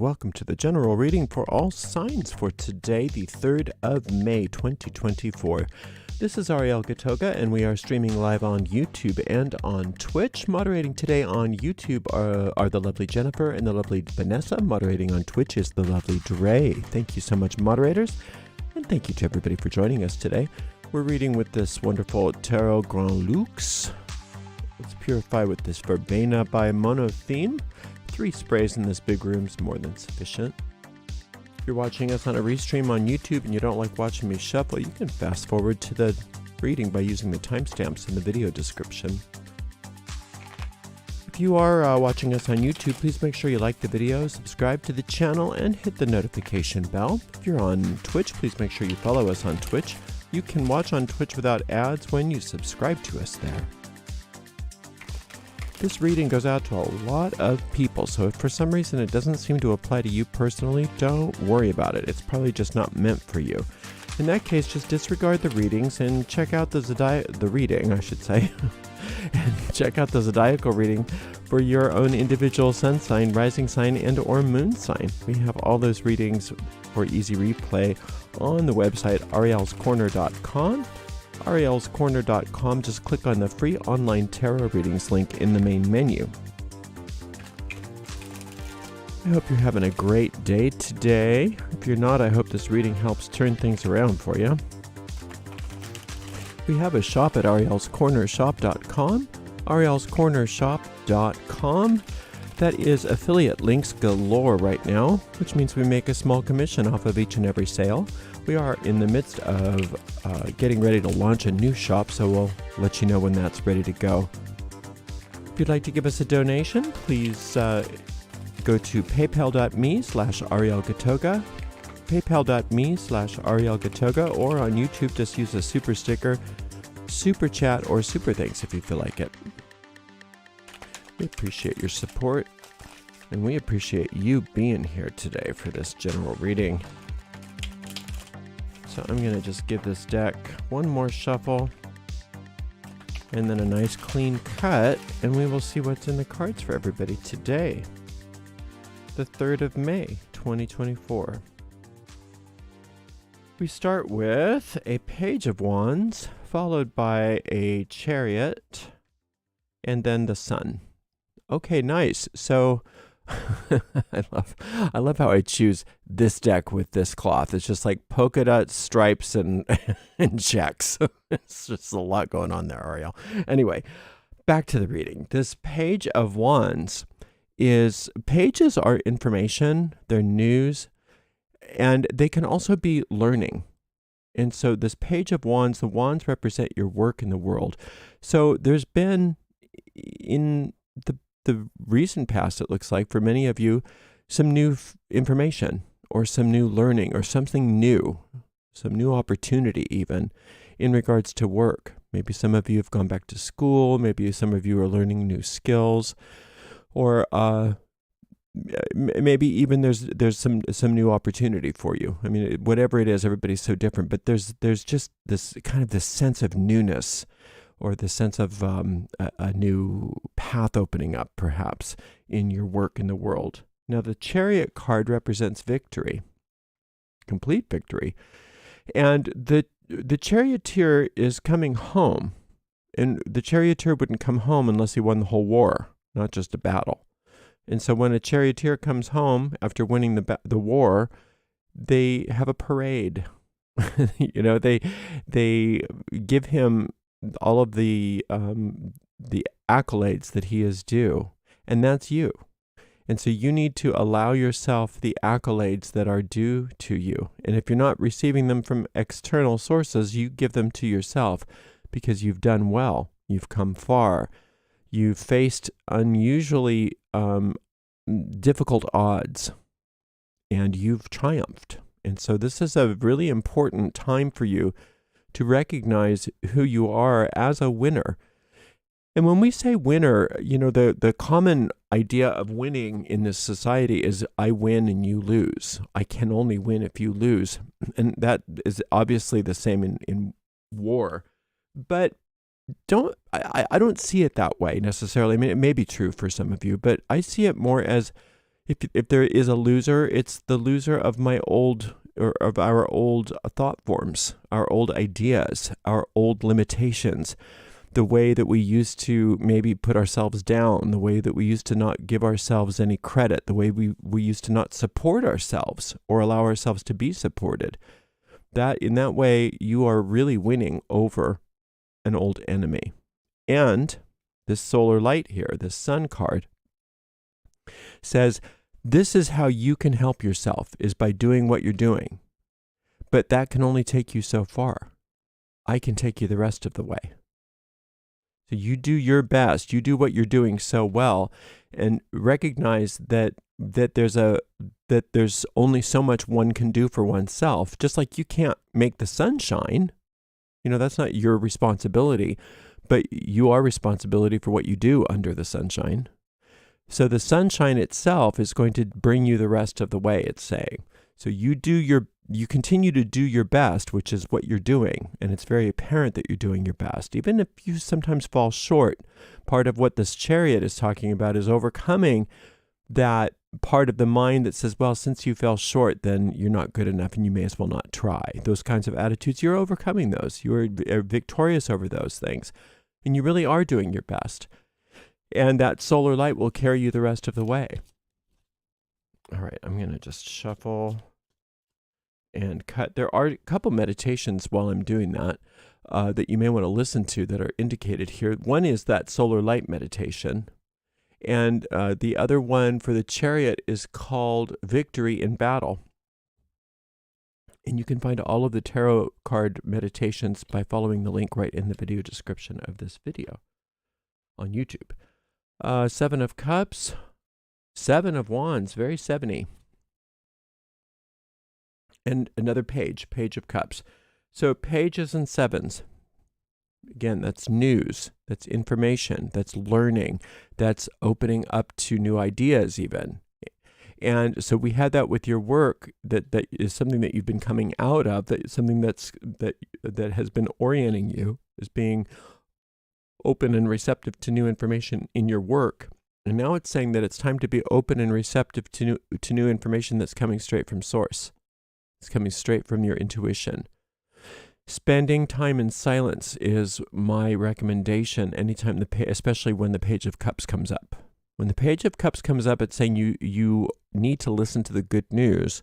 welcome to the general reading for all signs for today, the 3rd of May, 2024. This is Ariel Gatoga, and we are streaming live on YouTube and on Twitch. Moderating today on YouTube are the lovely Jennifer and the lovely Vanessa. Moderating on Twitch is the lovely Dre. Thank you so much, moderators, and thank you to everybody for joining us today. We're reading with this wonderful Tarot Grand Luxe. Let's purify with this Verbena by Mono theme. 3 sprays in this big room is more than sufficient. If you're watching us on a restream on YouTube and you don't like watching me shuffle, you can fast forward to the reading by using the timestamps in the video description. If you are watching us on YouTube, please make sure you like the video, subscribe to the channel, and hit the notification bell. If you're on Twitch, please make sure you follow us on Twitch. You can watch on Twitch without ads when you subscribe to us there. This reading goes out to a lot of people, so if for some reason it doesn't seem to apply to you personally, don't worry about it. It's probably just not meant for you. In that case, just disregard the readings and check out the reading, I should say. And check out the zodiacal reading for your own individual sun sign, rising sign, and or moon sign. We have all those readings for easy replay on the website arielscorner.com. arielscorner.com. Just click on the free online tarot readings link in the main menu. I hope you're having a great day today. If you're not, I hope this reading helps turn things around for you. We have a shop at arielscornershop.com. arielscornershop.com. That is affiliate links galore right now, which means we make a small commission off of each and every sale. We are in the midst of getting ready to launch a new shop, so we'll let you know when that's ready to go. If you'd like to give us a donation, please go to paypal.me/arielgatoga, paypal.me/arielgatoga, or on YouTube, just use a super sticker, super chat, or super thanks if you feel like it. We appreciate your support, and we appreciate you being here today for this general reading. So I'm going to just give this deck one more shuffle, and then a nice clean cut, and we will see what's in the cards for everybody today, the 3rd of May, 2024. We start with a Page of Wands, followed by a Chariot, and then the Sun. Okay, nice. So I love how I choose this deck with this cloth. It's just like polka dot stripes and checks. It's just a lot going on there, Ariel. Anyway, back to the reading. This Page of Wands pages are information, they're news, and they can also be learning. And so this Page of Wands, the wands represent your work in the world. So there's been in the recent past, it looks like, for many of you, some new information or some new learning or something new, some new opportunity even in regards to work. Maybe some of you have gone back to school. Maybe some of you are learning new skills, or maybe even there's some new opportunity for you. I mean, whatever it is, everybody's so different, but there's just this kind of this sense of newness, or the sense of a new path opening up, perhaps, in your work in the world. Now, the Chariot card represents victory, complete victory. And the charioteer is coming home. And the charioteer wouldn't come home unless he won the whole war, not just a battle. And so when a charioteer comes home after winning the war, they have a parade. You know, they give him all of the accolades that he is due, and that's you. And so you need to allow yourself the accolades that are due to you. And if you're not receiving them from external sources, you give them to yourself, because you've done well, you've come far, you've faced unusually difficult odds, and you've triumphed. And so this is a really important time for you to recognize who you are as a winner. And when we say winner, you know, the common idea of winning in this society is I win and you lose. I can only win if you lose. And that is obviously the same in war. But I don't see it that way necessarily. I mean, it may be true for some of you, but I see it more as If there is a loser, it's the loser of my old, or of our old thought forms, our old ideas, our old limitations, the way that we used to maybe put ourselves down, the way that we used to not give ourselves any credit, the way we used to not support ourselves or allow ourselves to be supported. That in that way, you are really winning over an old enemy. And this solar light here, this sun card, says this is how you can help yourself, is by doing what you're doing. But that can only take you so far. I can take you the rest of the way. So you do your best, you do what you're doing so well, and recognize that there's only so much one can do for oneself. Just like you can't make the sun shine, that's not your responsibility, but you are responsibility for what you do under the sunshine. So the sunshine itself is going to bring you the rest of the way, it's saying. So you continue to do your best, which is what you're doing. And it's very apparent that you're doing your best. Even if you sometimes fall short, part of what this chariot is talking about is overcoming that part of the mind that says, well, since you fell short, then you're not good enough and you may as well not try. Those kinds of attitudes, you're overcoming those. You are victorious over those things. And you really are doing your best. And that solar light will carry you the rest of the way. All right, I'm going to just shuffle and cut. There are a couple meditations while I'm doing that that you may want to listen to that are indicated here. One is that solar light meditation. And the other one for the chariot is called Victory in Battle. And you can find all of the tarot card meditations by following the link right in the video description of this video on YouTube. Seven of Cups, Seven of Wands, very seven-y. And another page of Cups. So pages and sevens. Again, that's news, that's information, that's learning, that's opening up to new ideas even. And so we had that with your work, that is something that you've been coming out of, that is something that has been orienting you as being open and receptive to new information in your work. And now it's saying that it's time to be open and receptive to new information that's coming straight from source. It's coming straight from your intuition. Spending time in silence is my recommendation anytime, especially when the Page of Cups comes up. When the Page of Cups comes up, it's saying you need to listen to the good news,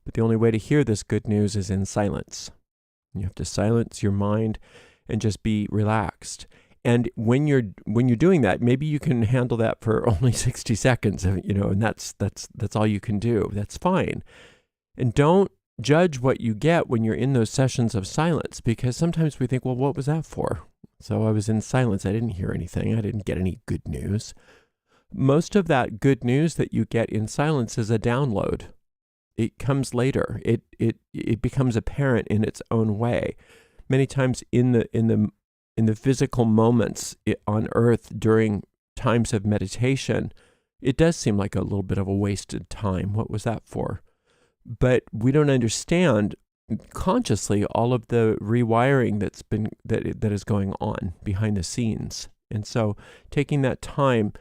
but the only way to hear this good news is in silence. You have to silence your mind and just be relaxed. And when you're doing that, maybe you can handle that for only 60 seconds, and that's all you can do. That's fine. And don't judge what you get when you're in those sessions of silence, because sometimes we think, well, what was that for? So I was in silence. I didn't hear anything. I didn't get any good news. Most of that good news that you get in silence is a download. It comes later. It becomes apparent in its own way. Many times in the physical moments on earth during times of meditation, it does seem like a little bit of a wasted time. What was that for? But we don't understand consciously all of the rewiring that is going on behind the scenes. And so taking that time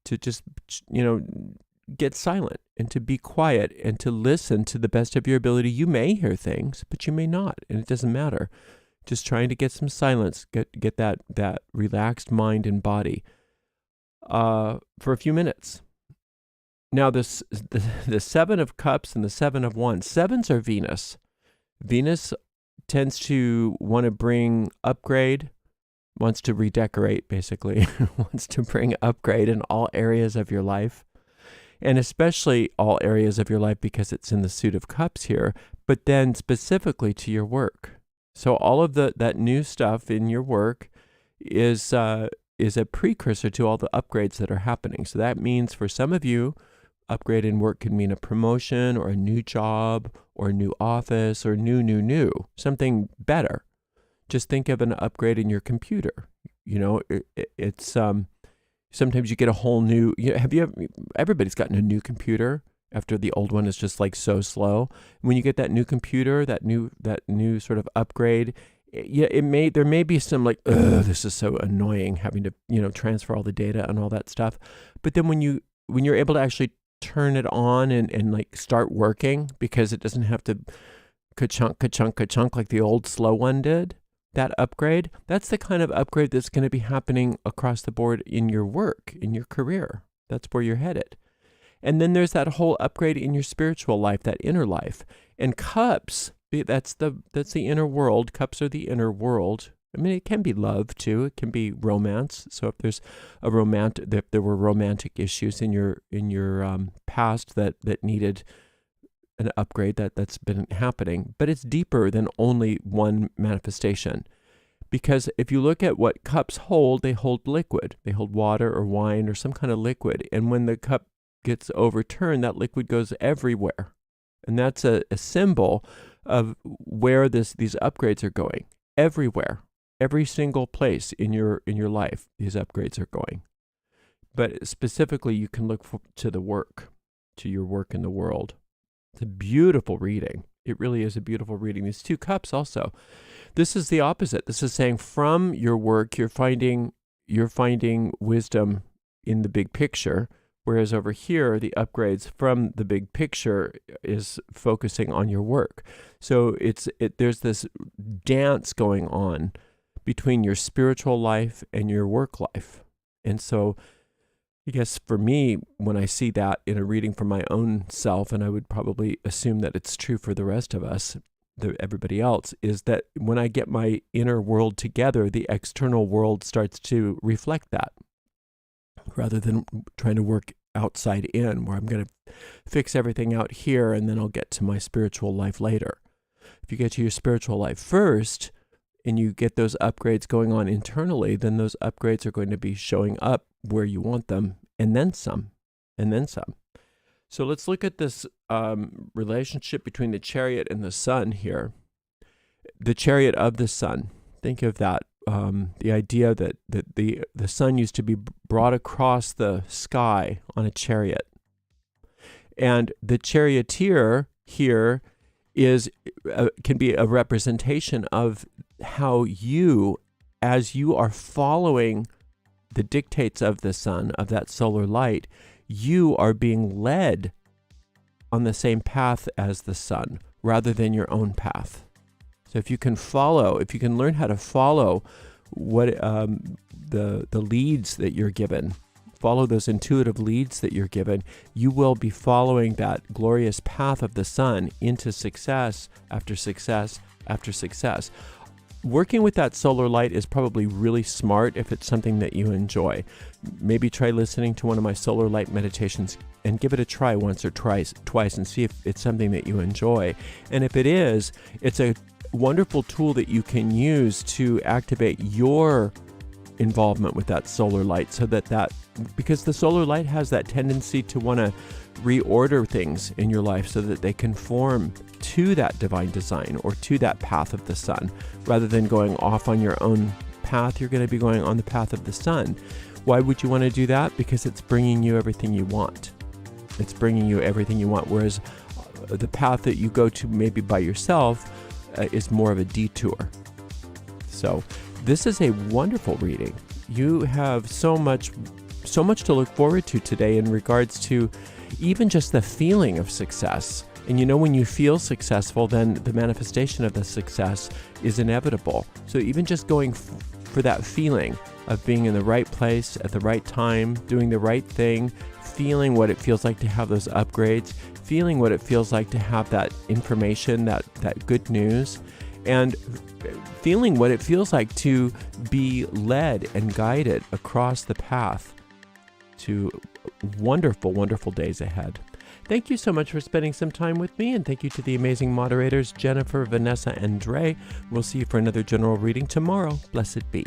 to just, get silent and to be quiet and to listen to the best of your ability. You may hear things, but you may not, and it doesn't matter. Just trying to get some silence, get that relaxed mind and body for a few minutes. Now, the Seven of Cups and the Seven of Wands. Sevens are Venus. Venus tends to want to bring upgrade, wants to redecorate, basically, wants to bring upgrade in all areas of your life, and especially all areas of your life because it's in the suit of cups here, but then specifically to your work. So all of that new stuff in your work is a precursor to all the upgrades that are happening. So that means for some of you, upgrade in work can mean a promotion or a new job or a new office or new, something better. Just think of an upgrade in your computer. It's sometimes you get a whole new, everybody's gotten a new computer after the old one is just like so slow. When you get that new computer, that new sort of upgrade, there may be some like, this is so annoying having to, transfer all the data and all that stuff. But then when you're able to actually turn it on and like start working because it doesn't have to ka-chunk, ka-chunk, ka-chunk like the old slow one did. That upgrade, that's the kind of upgrade that's going to be happening across the board in your work, in your career. That's where you're headed. And then there's that whole upgrade in your spiritual life, that inner life. And cups, that's the inner world. Cups are the inner world. I mean, it can be love too. It can be romance. So if there's if there were romantic issues in your past that needed an upgrade, that's been happening. But it's deeper than only one manifestation. Because if you look at what cups hold, they hold liquid. They hold water or wine or some kind of liquid. And when the cup gets overturned, that liquid goes everywhere. And that's a symbol of where these upgrades are going. Everywhere. Every single place in your life, these upgrades are going. But specifically, you can look to the work, to your work in the world. It's a beautiful reading. It really is a beautiful reading. These two cups also. This is the opposite. This is saying from your work, you're finding wisdom in the big picture, whereas over here, the upgrades from the big picture is focusing on your work. So there's this dance going on between your spiritual life and your work life. And so I guess for me, when I see that in a reading from my own self, and I would probably assume that it's true for the rest of us, everybody else, is that when I get my inner world together, the external world starts to reflect that, rather than trying to work outside in, where I'm going to fix everything out here and then I'll get to my spiritual life later. If you get to your spiritual life first, and you get those upgrades going on internally, then those upgrades are going to be showing up where you want them, and then some, and then some. So let's look at this relationship between the chariot and the sun here. The chariot of the sun. Think of that. The idea that the sun used to be brought across the sky on a chariot. And the charioteer here can be a representation of how you, as you are following the dictates of the sun, of that solar light, you are being led on the same path as the sun, rather than your own path. So if you can learn how to follow what the leads that you're given, follow those intuitive leads that you're given, you will be following that glorious path of the sun into success after success after success. Working with that solar light is probably really smart if it's something that you enjoy. Maybe try listening to one of my solar light meditations and give it a try once or twice and see if it's something that you enjoy. And if it is, it's a wonderful tool that you can use to activate your involvement with that solar light, so that because the solar light has that tendency to want to reorder things in your life so that they conform to that divine design or to that path of the sun. Rather than going off on your own path, you're going to be going on the path of the sun. Why would you want to do that? Because it's bringing you everything you want. It's bringing you everything you want, whereas the path that you go to maybe by yourself is more of a detour. So this is a wonderful reading. You have so much to look forward to today in regards to even just the feeling of success. And when you feel successful, then the manifestation of the success is inevitable. So even just going for that feeling of being in the right place at the right time, doing the right thing, feeling what it feels like to have those upgrades, feeling what it feels like to have that information, that good news, and feeling what it feels like to be led and guided across the path to wonderful, wonderful days ahead. Thank you so much for spending some time with me, and thank you to the amazing moderators, Jennifer, Vanessa, and Dre. We'll see you for another general reading tomorrow. Blessed be.